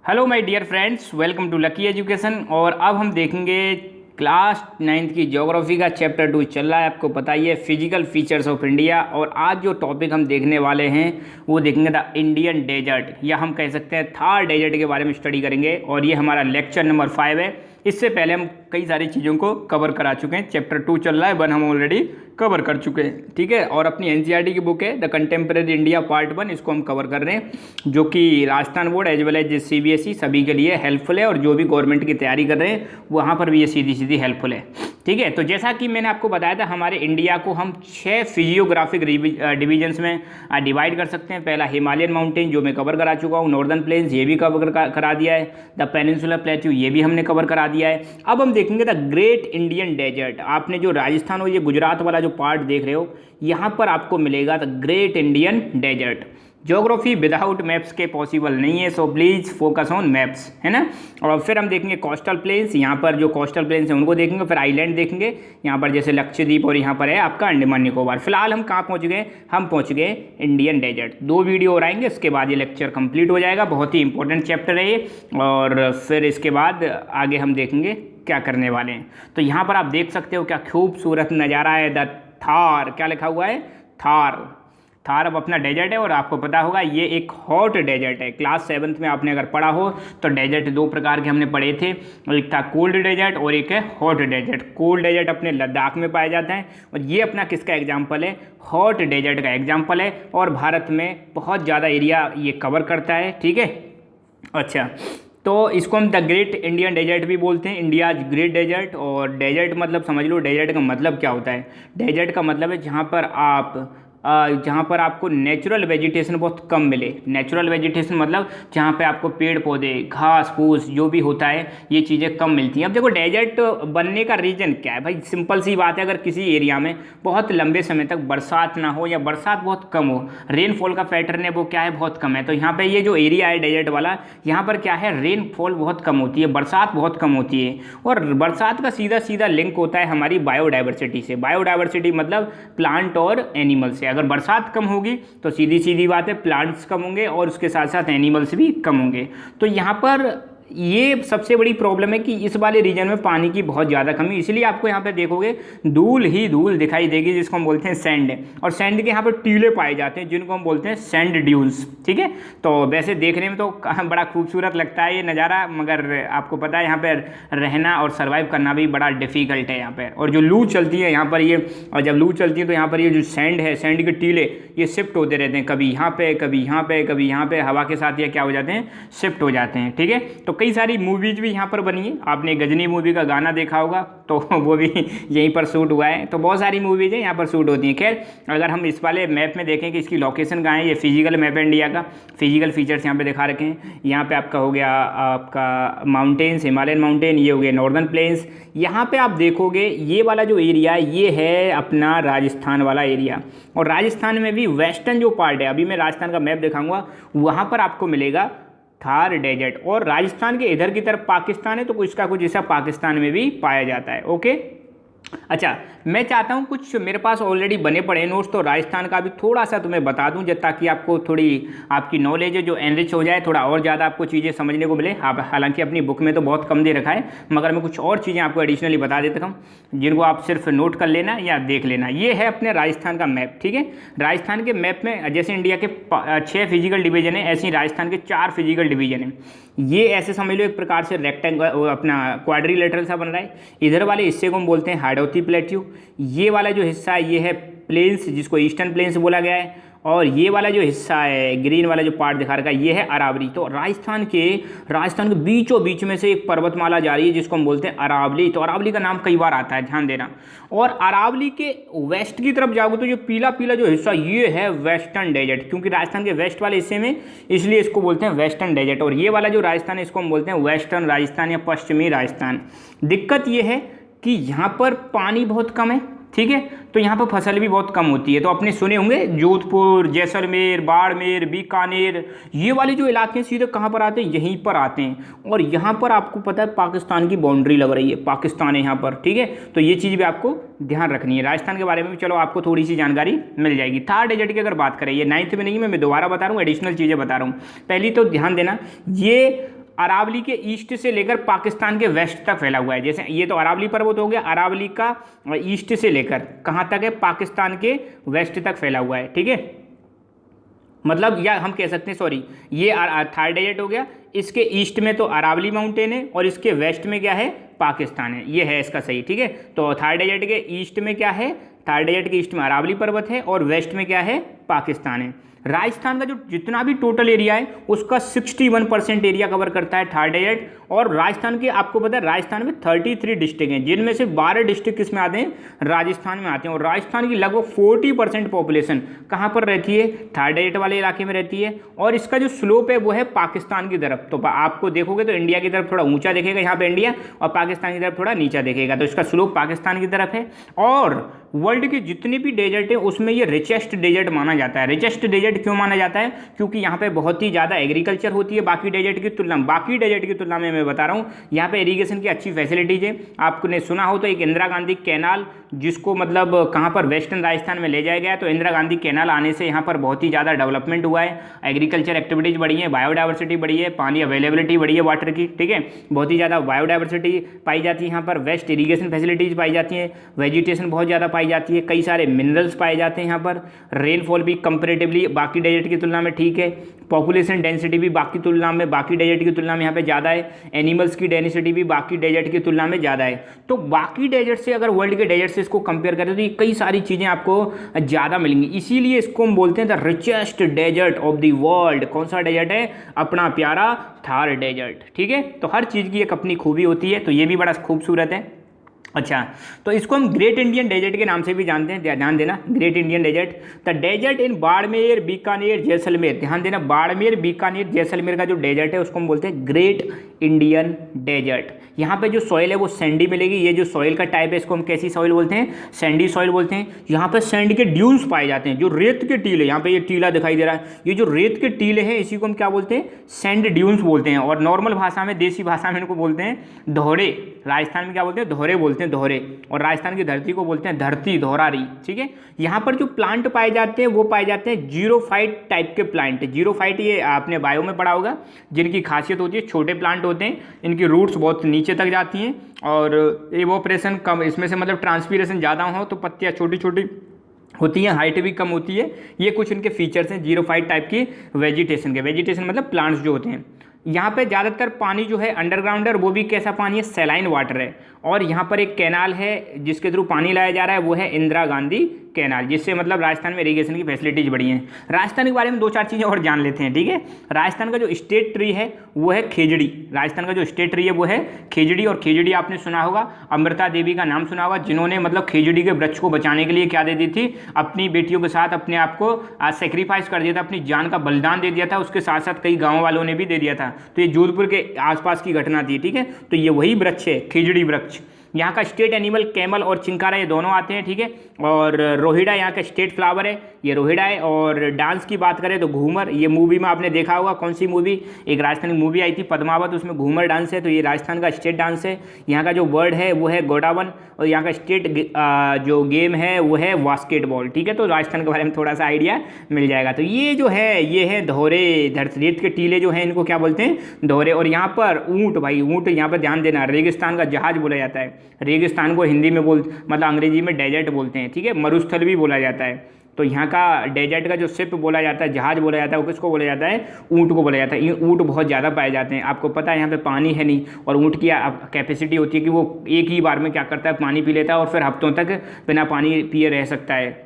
Hello my dear friends, welcome to lucky education. और अब हम देखेंगे क्लास 9th की ज्योग्राफी का चैप्टर 2 चल रहा है। आपको पता ही है, फिजिकल फीचर्स ऑफ इंडिया। और आज जो टॉपिक हम देखने वाले हैं वो देखेंगे द इंडियन डेजर्ट, या हम कह सकते हैं थार डेजर्ट के बारे में स्टडी करेंगे। और ये हमारा लेक्चर नंबर 5 है। इससे पहले हम कई सारी चीज़ों को कवर करा चुके हैं। चैप्टर 2 चल रहा है, 1 हम ऑलरेडी कवर कर चुके हैं, ठीक है। और अपनी एनसीईआरटी की बुक है द कंटेम्प्रेरी इंडिया पार्ट 1, इसको हम कवर कर रहे हैं, जो कि Rajasthan board as well as CBSE सभी के लिए हेल्पफुल है। और जो भी गवर्नमेंट की तैयारी कर रहे हैं वहाँ पर भी ये सीधी सीधी हेल्पफुल है, ठीक है। तो जैसा कि मैंने आपको बताया था, हमारे इंडिया को हम 6 फिजियोग्राफिक डिवीजन्स में डिवाइड कर सकते हैं। पहला हिमालयन माउंटेन, जो मैं कवर करा चुका हूँ। नॉर्दर्न प्लेन्स, ये भी कवर करा दिया है। द पेनिनसुलर प्लेट्यू, ये भी हमने कवर करा दिया है। अब हम देखेंगे द ग्रेट इंडियन डेजर्ट। आपने जो राजस्थान और ये गुजरात वाला जो पार्ट देख रहे हो, यहाँ पर आपको मिलेगा the great Indian desert. Geography without maps के पॉसिबल नहीं है, so please focus on maps, है ना। और फिर हम देखेंगे कोस्टल प्लेन्स, यहाँ पर जो कोस्टल प्लेन्स हैं उनको देखेंगे। फिर आइलैंड देखेंगे, यहाँ पर जैसे लक्षद्वीप, और यहाँ पर है आपका अंडमान निकोबार। फिलहाल हम कहाँ पहुँच गए? हम पहुँच गए इंडियन डेजर्ट। 2 वीडियो और आएंगे, उसके बाद ये लेक्चर कंप्लीट हो जाएगा। बहुत ही इंपॉर्टेंट चैप्टर है ये। और फिर इसके बाद आगे हम देखेंगे क्या करने वाले हैं। तो यहाँ पर आप देख सकते हो क्या खूबसूरत नज़ारा है। द थार, क्या लिखा हुआ है? थार। थार अब अपना डेजर्ट है। और आपको पता होगा ये एक हॉट डेजर्ट है। क्लास 7th में आपने अगर पढ़ा हो तो डेजर्ट 2 प्रकार के हमने पढ़े थे। एक था कोल्ड डेजर्ट और एक है हॉट डेजर्ट। कोल्ड डेजर्ट अपने लद्दाख में पाया जाता है, और ये अपना किसका एग्जाम्पल है? हॉट डेजर्ट का एग्जाम्पल है। और भारत में बहुत ज़्यादा एरिया ये कवर करता है, ठीक है। अच्छा, तो इसको हम द ग्रेट इंडियन डेजर्ट भी बोलते हैं, इंडिया ग्रेट डेजर्ट। और डेजर्ट मतलब समझ लो, डेजर्ट का मतलब क्या होता है? डेजर्ट का मतलब है जहाँ पर आपको नेचुरल वेजिटेशन बहुत कम मिले। नेचुरल वेजिटेशन मतलब जहाँ पे आपको पेड़ पौधे, घास फूस जो भी होता है, ये चीज़ें कम मिलती हैं। अब देखो, डेजर्ट बनने का रीज़न क्या है भाई? सिंपल सी बात है, अगर किसी एरिया में बहुत लंबे समय तक बरसात ना हो, या बरसात बहुत कम हो, रेनफॉल का पैटर्न है वो क्या है? बहुत कम है। तो यहाँ पर ये जो एरिया है डेजर्ट वाला, यहाँ पर क्या है? रेनफॉल बहुत कम होती है, बरसात बहुत कम होती है। और बरसात का सीधा सीधा लिंक होता है हमारी बायोडाइवर्सिटी से। बायोडाइवर्सिटी मतलब प्लांट और एनिमल से। अगर बरसात कम होगी तो सीधी सीधी बात है, प्लांट्स कम होंगे और उसके साथ साथ एनिमल्स भी कम होंगे। तो यहाँ पर ये सबसे बड़ी प्रॉब्लम है कि इस वाले रीजन में पानी की बहुत ज़्यादा कमी, इसलिए आपको यहाँ पे देखोगे धूल ही धूल दिखाई देगी, जिसको हम बोलते हैं सैंड। और सैंड के यहाँ पर टीले पाए जाते हैं, जिनको हम बोलते हैं सैंड ड्यून्स, ठीक है। तो वैसे देखने में तो बड़ा खूबसूरत लगता है ये नज़ारा, मगर आपको पता है यहाँ पर रहना और सर्वाइव करना भी बड़ा डिफ़िकल्ट है यहाँ पर। और जो लू चलती है यहाँ पर ये, और जब लू चलती है तो यहाँ पर ये जो सैंड है, सैंड के टीले ये शिफ्ट होते रहते हैं, कभी यहाँ पे कभी यहाँ पे कभी यहाँ पे, हवा के साथ ये क्या हो जाते हैं? शिफ्ट हो जाते हैं, ठीक है। तो कई सारी मूवीज भी यहाँ पर बनी है। आपने गजनी मूवी का गाना देखा होगा, तो वो भी यहीं पर शूट हुआ है। तो बहुत सारी मूवीज हैं यहाँ पर शूट होती हैं। खैर, अगर हम इस वाले मैप में देखें कि इसकी लोकेशन कहाँ है, ये फिजिकल मैप है इंडिया का। फिजिकल फीचर्स यहाँ पे दिखा रखे हैं। यहाँ पे आपका हो गया आपका माउंटेन्स, हिमालयन माउंटेन, ये हो गया नॉर्दर्न प्लेन्स। यहाँ पे आप देखोगे ये वाला जो एरिया है ये है अपना राजस्थान वाला एरिया। और राजस्थान में भी वेस्टर्न जो पार्ट है, अभी मैं राजस्थान का मैप दिखाऊंगा, वहाँ पर आपको मिलेगा थार डेजर्ट। और राजस्थान के इधर की तरफ पाकिस्तान है, तो कुछ का कुछ ऐसा पाकिस्तान में भी पाया जाता है, ओके। अच्छा, मैं चाहता हूँ कुछ मेरे पास ऑलरेडी बने पड़े नोट्स, तो राजस्थान का भी थोड़ा सा तुम्हें बता दूँ, ताकि आपको थोड़ी आपकी नॉलेज जो एनरिच हो जाए, थोड़ा और ज़्यादा आपको चीज़ें समझने को मिले। आप हालांकि अपनी बुक में तो बहुत कम दे रखा है, मगर मैं कुछ और चीज़ें आपको एडिशनली बता देता हूँ, जिनको आप सिर्फ नोट कर लेना या देख लेना। ये है अपने राजस्थान का मैप, ठीक है। राजस्थान के मैप में जैसे इंडिया के 6 फिजिकल डिवीजन है, ऐसे ही राजस्थान के 4 फिजिकल डिवीजन है। ये ऐसे समझ लो एक प्रकार से रेक्टेंगल, अपना क्वाड्रिलेटरल सा बन रहा है। इधर वाले हिस्से को हम बोलते हैं हाड़ौती प्लेट्यू। ये वाला जो हिस्सा है ये है प्लेन्स, जिसको ईस्टर्न प्लेन्स बोला गया है। और ये वाला जो हिस्सा है, ग्रीन वाला जो पार्ट दिखा रखा है, ये है अरावली। तो राजस्थान के बीचों बीच में से एक पर्वतमाला जा रही है, जिसको हम बोलते हैं अरावली। तो अरावली का नाम कई बार आता है, ध्यान देना। और अरावली के वेस्ट की तरफ जाओगे तो जो पीला पीला जो हिस्सा, ये है वेस्टर्न डेजर्ट, क्योंकि राजस्थान के वेस्ट वाले हिस्से में, इसलिए इसको बोलते हैं वेस्टर्न डेजर्ट। और ये वाला जो राजस्थान है, इसको हम बोलते हैं वेस्टर्न राजस्थान या पश्चिमी राजस्थान। दिक्कत ये है कि यहाँ पर पानी बहुत कम है, ठीक है। तो यहाँ पर फसल भी बहुत कम होती है। तो आपने सुने होंगे जोधपुर, जैसलमेर, बाड़मेर, बीकानेर, ये वाले जो इलाके हैं सीधे कहाँ पर आते हैं? यहीं पर आते हैं। और यहाँ पर आपको पता है पाकिस्तान की बाउंड्री लग रही है, पाकिस्तान है यहाँ पर, ठीक है। तो ये चीज़ भी आपको ध्यान रखनी है। राजस्थान के बारे में भी चलो आपको थोड़ी सी जानकारी मिल जाएगी। थार डेजर्ट की अगर बात करें, ये 9th में नहीं है, मैं दोबारा बता रहा हूँ, एडिशनल चीज़ें बता रहा हूँ। पहली तो ध्यान देना, ये अरावली के ईस्ट से लेकर पाकिस्तान के वेस्ट तक फैला हुआ है। जैसे ये तो अरावली पर्वत हो गया, अरावली का ईस्ट से लेकर कहाँ तक है, पाकिस्तान के वेस्ट तक फैला हुआ है, ठीक है। मतलब या हम कह सकते हैं, सॉरी, ये थर्ड डेजर्ट हो गया, इसके ईस्ट में तो अरावली माउंटेन है और इसके वेस्ट में क्या है, पाकिस्तान है, ये है इसका सही, ठीक है। तो थर्ड डेजर्ट के ईस्ट में क्या है, थर्ड डेजर्ट के ईस्ट में अरावली पर्वत है और वेस्ट में क्या है, पाकिस्तान है। राजस्थान का जो जितना भी टोटल एरिया है उसका 61% एरिया कवर करता है थर्ड डेजर्ट। और राजस्थान के आपको पता है राजस्थान में 33 डिस्ट्रिक्ट हैं, जिनमें से 12 डिस्ट्रिक्ट किस में आते हैं, राजस्थान में आते हैं। और राजस्थान की लगभग 40% पॉपुलेशन कहाँ पर रहती है, थर्ड डेजर्ट वाले इलाके में रहती है। और इसका जो स्लोप है वो है पाकिस्तान की तरफ। तो आपको देखोगे तो इंडिया की तरफ थोड़ा ऊंचा देखेगा यहाँ पे इंडिया, और पाकिस्तान की तरफ थोड़ा नीचा देखेगा, तो इसका स्लोप पाकिस्तान की तरफ है। और वर्ल्ड के जितने भी डेजर्ट है उसमें ये रिचेस्ट डेजर्ट माना जाता है। रिचेस्ट डेजर्ट क्यों माना जाता है, क्योंकि यहाँ पे बहुत ही ज़्यादा एग्रीकल्चर होती है बाकी डेजर्ट की तुलना में। बाकी डेजर्ट की तुलना में मैं बता रहा हूँ यहाँ पे इरीगेशन की अच्छी फैसिलिटीज है। आपने सुना हो तो एक इंदिरा गांधी कैनाल, जिसको मतलब कहाँ पर वेस्टर्न राजस्थान में ले जाया गया, तो इंदिरा गांधी कैनाल आने से यहाँ पर बहुत ही ज़्यादा डेवलपमेंट हुआ है, एग्रीकल्चर एक्टिविटीज़ बढ़ी है, बायोडाइवर्सिटी बढ़ी है, पानी अवेलेबिलिटी बढ़ी है वाटर की, ठीक है, बहुत ही ज़्यादा बायोडाइवर्सिटी पाई जाती है यहाँ पर, वेस्ट इरीगेशन फैसिलिटीज़ पाई जाती हैं, वेजिटेशन बहुत ज़्यादा पाई जाती है, कई सारे मिनरल्स पाए जाते हैं यहाँ पर, रेनफॉल भी कंपेरेटिवली बाकी डेजर्ट की तुलना में ठीक है, पॉपुलेशन डेंसिटी भी बाकी डेजर्ट की तुलना में यहाँ पे ज़्यादा है, एनिमल्स की डेंसिटी भी बाकी डेजर्ट की तुलना में ज़्यादा है। तो बाकी डेजर्ट से अगर वर्ल्ड के डेजर्ट से इसको कंपेयर करें तो ये कई सारी चीज़ें आपको ज़्यादा मिलेंगी, इसीलिए इसको हम बोलते हैं the richest desert of the world. कौन सा डेजर्ट है, अपना प्यारा थार डेजर्ट, ठीक है। तो हर चीज़ की एक अपनी खूबी होती है, तो ये भी बड़ा खूबसूरत है। अच्छा, तो इसको हम ग्रेट इंडियन डेजर्ट के नाम से भी जानते हैं, ध्यान देना, great Indian desert. The desert in Barmer, Bikaner, Jaisalmer, ध्यान देना, बाड़मेर, बीकानेर, जैसलमेर का जो डेजर्ट है उसको हम बोलते हैं ग्रेट इंडियन डेजर्ट। यहाँ पे जो सॉइल है वो सैंडी मिलेगी, ये जो सॉइल का टाइप है इसको हम कैसी सॉइल बोलते हैं, सैंडी सॉइल बोलते हैं। यहाँ पे सैंड के ड्यून्स पाए जाते हैं, जो रेत के टीले, यहाँ पे ये टीला दिखाई दे रहा है, ये जो रेत के टीले हैं इसी को हम क्या बोलते हैं, सैंड ड्यून्स बोलते हैं। और नॉर्मल भाषा में, देसी भाषा में इनको बोलते हैं दोहरे। राजस्थान में क्या बोलते हैं, दोहरे बोलते हैं, दोहरे। और राजस्थान की धरती को बोलते हैं धरती, दोहरारी, ठीक है। यहाँ पर जो प्लांट पाए जाते हैं वो पाए जाते हैं जीरोफाइट टाइप के प्लांट। जीरोफाइट ये आपने बायो में पढ़ा होगा, जिनकी खासियत होती है छोटे प्लांट होते हैं, इनकी रूट्स बहुत नीचे तक जाती हैं और एवोपरेशन कम, इसमें से मतलब ट्रांसपीरेशन ज़्यादा हो तो पत्तियाँ छोटी छोटी होती हैं, हाइट भी कम होती है। ये कुछ इनके फीचर्स हैं जीरोफाइट टाइप की वेजिटेशन के। वेजिटेशन मतलब प्लांट्स जो होते हैं। यहाँ पे ज़्यादातर पानी जो है अंडरग्राउंड है, और वो भी कैसा पानी है, सैलाइन वाटर है। और यहाँ पर एक कैनाल है जिसके थ्रू पानी लाया जा रहा है, वो है इंदिरा गांधी कैनाल, जिससे मतलब राजस्थान में इरीगेशन की फैसिलिटीज बढ़ी हैं। राजस्थान के बारे में 2-4 चीज़ें और जान लेते हैं, ठीक है। राजस्थान का जो स्टेट ट्री है वो है खेजड़ी। राजस्थान का जो स्टेट ट्री है वो है खेजड़ी। और खेजड़ी आपने सुना होगा, अमृता देवी का नाम सुना होगा, जिन्होंने मतलब खेजड़ी के वृक्ष को बचाने के लिए क्या दे दी थी, अपनी बेटियों के साथ अपने आप को सेक्रीफाइस कर दिया था, अपनी जान का बलिदान दे दिया था। उसके साथ साथ कई गाँव वालों ने भी दे दिया था। तो ये जोधपुर के आसपास की घटना थी, ठीक है। तो ये वही वृक्ष है, खेजड़ी वृक्ष। यहाँ का स्टेट एनिमल कैमल और चिंकारा, ये दोनों आते हैं, ठीक है। और रोहिड़ा यहाँ का स्टेट फ्लावर है, ये रोहिड़ा है। और डांस की बात करें तो घूमर, ये मूवी में आपने देखा होगा, कौन सी मूवी, एक राजस्थानी मूवी आई थी पद्मावत, उसमें घूमर डांस है, तो ये राजस्थान का स्टेट डांस है। यहाँ का जो वर्ड है वो है गोडावन, और यहाँ का स्टेट जो गेम है वो है बास्केटबॉल, ठीक है। तो राजस्थान के बारे में थोड़ा सा आइडिया मिल जाएगा। तो ये जो है ये है दोहरे, रेत के टीले जो हैं इनको क्या बोलते हैं, दोहरे। और यहाँ पर ऊँट, भाई ऊँट, यहाँ पर ध्यान देना, रेगिस्तान का जहाज बोला जाता है। रेगिस्तान को हिंदी में मतलब अंग्रेजी में डेजर्ट बोलते हैं, ठीक है। मरुस्थल भी बोला जाता है। तो यहाँ का डेजर्ट का जो शिप बोला जाता है, जहाज बोला जाता है, वो किसको बोला जाता है, ऊँट को बोला जाता है। ये ऊँट बहुत ज़्यादा पाए जाते हैं। आपको पता है यहाँ पे पानी है नहीं, और ऊँट की कैपेसिटी होती है कि वो एक ही बार में क्या करता है, पानी पी लेता है और फिर हफ्तों तक बिना पानी पिए रह सकता है,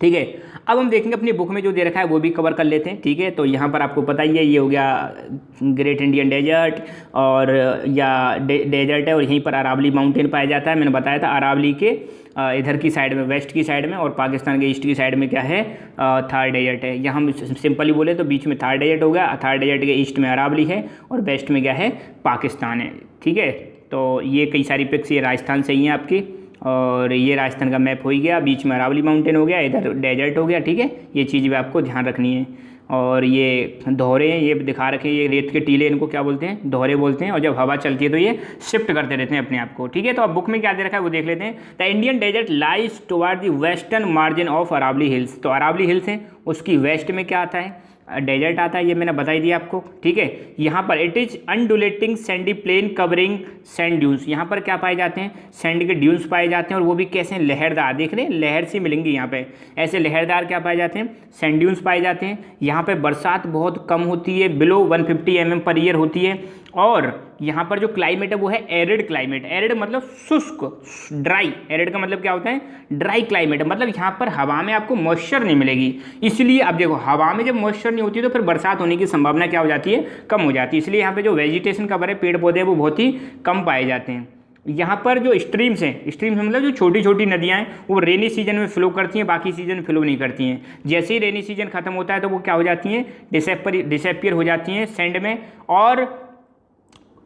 ठीक है। अब हम देखेंगे अपनी बुक में जो दे रखा है वो भी कवर कर लेते हैं, ठीक है। तो यहाँ पर आपको पता ही है, ये हो गया ग्रेट इंडियन डेजर्ट, और या डेजर्ट है, और यहीं पर अरावली माउंटेन पाया जाता है। मैंने बताया था अरावली के इधर की साइड में, वेस्ट की साइड में, और पाकिस्तान के ईस्ट की साइड में क्या है, थार डेजर्ट है। यहाँ हम सिंपली बोले तो बीच में थार डेजर्ट हो गया, थार डेजर्ट के ईस्ट में अरावली है, और वेस्ट में क्या है, पाकिस्तान है, ठीक है। तो ये कई सारी पिक्स ये राजस्थान से ही हैं आपकी, और ये राजस्थान का मैप हो ही गया, बीच में अरावली माउंटेन हो गया, इधर डेजर्ट हो गया, ठीक है। ये चीज़ भी आपको ध्यान रखनी है। और ये दोहरे हैं, ये दिखा रखे हैं, ये रेत के टीले, इनको क्या बोलते हैं, दोहरे बोलते हैं। और जब हवा चलती है तो ये शिफ्ट करते रहते हैं अपने आप को, ठीक है। तो अब बुक में क्या दे रखा है वो देख लेते हैं। The Indian desert lies toward the western margin of Aravalli hills. तो अरावली हिल्स है, उसकी वेस्ट में क्या आता है, डेजर्ट आता है, ये मैंने बता ही दिया आपको, ठीक है। यहाँ पर it is undulating sandy plain covering sand dunes, यहाँ पर क्या पाए जाते हैं, सैंड के ड्यून्स पाए जाते हैं, और वो भी कैसे, लहरदार, देख रहे हैं लहर सी मिलेंगी यहाँ पे, ऐसे लहरदार क्या पाए जाते हैं, सैंड ड्यून्स पाए जाते हैं। यहाँ पे बरसात बहुत कम होती है, बिलो 150 mm पर ईयर होती है, और यहाँ पर जो क्लाइमेट है वो है एरिड क्लाइमेट। एरिड मतलब शुष्क, ड्राई, एरिड का मतलब क्या होता है, ड्राई क्लाइमेट, मतलब यहाँ पर हवा में आपको मॉइस्चर नहीं मिलेगी। इसलिए अब देखो, हवा में जब मॉइस्चर नहीं होती तो फिर बरसात होने की संभावना क्या हो जाती है, कम हो जाती है। इसलिए यहाँ पे जो वेजिटेशन कवर है, पेड़ पौधे, वो बहुत ही कम पाए जाते हैं। यहाँ पर जो स्ट्रीम्स हैं, स्ट्रीम्स मतलब जो छोटी छोटी नदियाँ हैं, वो रेनी सीजन में फ्लो करती हैं, बाकी सीजन में फ्लो नहीं करती हैं। जैसे ही रेनी सीजन खत्म होता है तो वो क्या हो जाती हैं, डिसएपियर हो जाती हैं सैंड में। और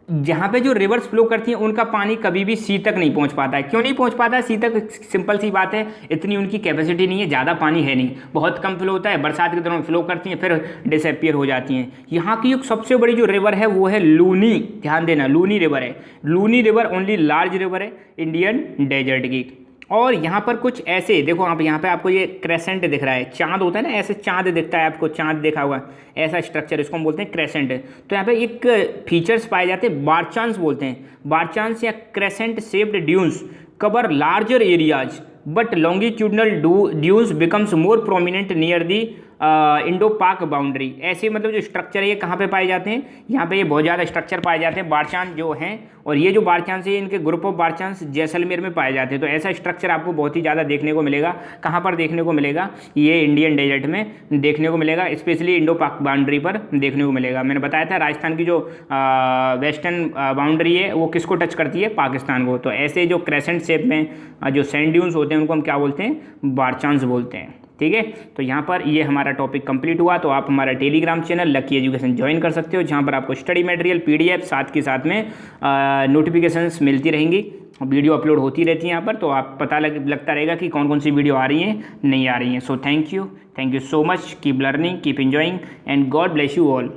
जहाँ पे जो रिवर्स फ्लो करती हैं उनका पानी कभी भी सी तक नहीं पहुँच पाता है। क्यों नहीं पहुँच पाता है सी तक, सिंपल सी बात है, इतनी उनकी कैपेसिटी नहीं है, ज़्यादा पानी है नहीं, बहुत कम फ्लो होता है, बरसात के दौरान फ्लो करती हैं, फिर डिसअपियर हो जाती हैं। यहाँ की एक सबसे बड़ी जो रिवर है वो है लूनी, ध्यान देना, लूनी रिवर है। Luni river only large river है इंडियन डेजर्ट की। और यहाँ पर कुछ ऐसे देखो, आप यहाँ पे आपको ये क्रेसेंट दिख रहा है, चांद होता है ना, ऐसे चांद दिखता है आपको, चांद देखा हुआ, ऐसा स्ट्रक्चर, इसको हम बोलते हैं क्रेसेंट। तो यहाँ पे एक फीचर्स पाए जाते हैं, बारचांस बोलते हैं, बारचांस या crescent shaped dunes cover larger areas but longitudinal dunes becomes more prominent near the Indo पाक बाउंड्री। ऐसे मतलब जो स्ट्रक्चर है ये कहाँ पे पाए जाते हैं, यहाँ पे ये बहुत ज़्यादा स्ट्रक्चर पाए जाते हैं, बारचांस जो हैं, और ये जो बारचांस है इनके ग्रुप ऑफ बारचांस जैसलमेर में पाए जाते हैं। तो ऐसा स्ट्रक्चर आपको बहुत ही ज़्यादा देखने को मिलेगा। कहाँ पर देखने को मिलेगा, ये इंडियन डेजर्ट में देखने को मिलेगा, स्पेशली इंडो पाक बाउंड्री पर देखने को मिलेगा। मैंने बताया था राजस्थान की जो वेस्टर्न बाउंड्री है वो किसको टच करती है, पाकिस्तान को। तो ऐसे जो क्रेसेंट शेप में जो सैंड ड्यून्स होते हैं उनको हम क्या बोलते हैं, बारचांस बोलते हैं, ठीक है। तो यहाँ पर ये हमारा टॉपिक कंप्लीट हुआ। तो आप हमारा Telegram channel lucky education join कर सकते हो, जहाँ पर आपको स्टडी मटेरियल, PDF साथ के साथ में नोटिफिकेशंस मिलती रहेंगी, वीडियो अपलोड होती रहती है यहाँ पर। तो आप पता लगता रहेगा कि कौन कौन सी वीडियो आ रही हैं, नहीं आ रही हैं। So thank you so much, keep learning, keep enjoying, and God bless you all.